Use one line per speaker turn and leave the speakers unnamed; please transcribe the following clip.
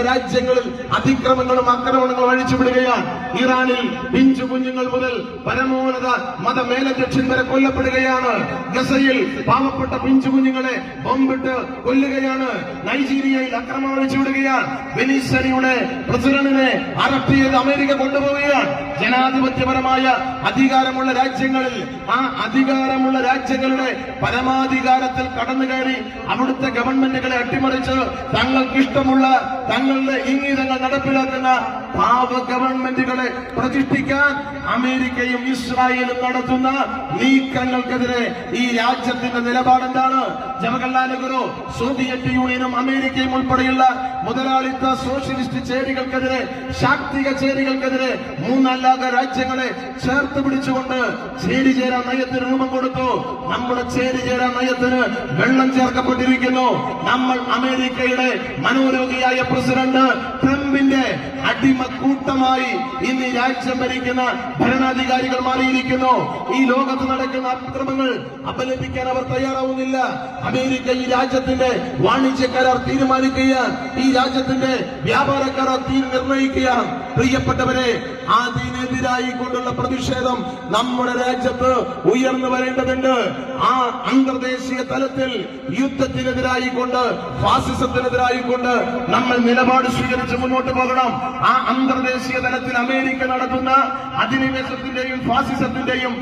രാജ്യങ്ങളിൽ അതിക്രമങ്ങളും ആക്രമണങ്ങളും അഴിച്ചുവിടുകയാണ്. ഇറാനിൽ പിഞ്ചു കുഞ്ഞുങ്ങൾ മുതൽ പരമോന്നത മതമേലധ്യക്ഷൻ വരെ കൊല്ലപ്പെടുകയാണ്. ഗസയിൽ പാവപ്പെട്ട പിഞ്ചു കുഞ്ഞുങ്ങളെ ബോംബിട്ട് കൊല്ലുകയാണ്. നൈജീരിയയിൽ അക്രമം അഴിച്ചുവിടുകയാണ്. വെനീസ്വലയുടെ പ്രസിഡന്റിനെ അറസ്റ്റ് ചെയ്ത് അമേരിക്ക കൊണ്ടുപോവുകയാണ്. ജനാധിപത്യപരമായ അധികാരമുള്ള രാജ്യങ്ങളിൽ ആ അധികാരമുള്ള രാജ്യങ്ങളുടെ പരമാധികാരത്തിൽ കടന്നു കയറി അവിടുത്തെ ഗവൺമെന്റുകളെ അട്ടിമറിച്ച് തങ്ങൾക്കിഷ്ടമുള്ള തങ്ങളുടെ ഇംഗിതങ്ങൾ നടപ്പിലാക്കുന്ന പാവ ഗവൺമെന്റുകളെ പ്രതിഷ്ഠിക്കാൻ അമേരിക്കയും ഇസ്രായേലും നടത്തുന്ന നീക്കങ്ങൾക്കെതിരെ ഈ രാജ്യത്തിന്റെ നിലപാടെന്താണ്? ജവഹർലാൽ നെഹ്റു സോവിയറ്റ് യൂണിയനും അമേരിക്കയും ഉൾപ്പെടെയുള്ള മുതലാളിത്ത സോഷ്യലിസ്റ്റ് ചേരികൾക്കെതിരെ, ശാക്തിക ചേരികൾക്കെതിരെ മൂന്നല്ലാക രാജ്യങ്ങളെ ചേർത്ത് പിടിച്ചുകൊണ്ട് ചേരിചേരാ നയത്തിന് രൂപം കൊടുത്തു. നമ്മുടെ ചേരിചേരാ നയത്തിന് വെള്ളം ചേർക്കപ്പെട്ടിരിക്കുന്നു. നമ്മൾ അമേരിക്കയുടെ മനോരോഗിയായ പ്രസിഡന്റ് ട്രംപിന്റെ അടിമക്കൂട്ടമായി ഇന്ന് രാജ്യം ഭരിക്കുന്ന ഭരണാധികാരികൾ മാറിയിരിക്കുന്നു. ഈ ലോകത്ത് നടക്കുന്ന അക്രമങ്ങൾ അപലപിക്കാൻ അവർ തയ്യാറാവുന്നില്ല. അമേരിക്ക ഈ രാജ്യത്തിന്റെ വാണിജ്യ കരാർ തീരുമാനിക്കുകയാണ്. ഈ രാജ്യത്തിന്റെ വ്യാപാര കരാർ നിർണയിക്കുകയാണ്. പ്രിയപ്പെട്ടവരെ, അതിനെതിരായി കൊണ്ടുള്ള പ്രതിഷേധം നമ്മുടെ രാജ്യത്ത് ഉയർന്നു വരേണ്ടതുണ്ട്. ആ അന്തർദേശീയ തലത്തിൽ യുദ്ധത്തിനെതിരായി കൊണ്ട്, ഫാസിസത്തിനെതിരായി കൊണ്ട് നമ്മൾ നിലപാട് സ്വീകരിച്ച് മുന്നോട്ട് പോകണം. ആ അന്തർദേശീയ തലത്തിൽ അമേരിക്ക നടത്തുന്ന അധിനിവേശത്തിന്റെയും ഫാസിസത്തിന്റെയും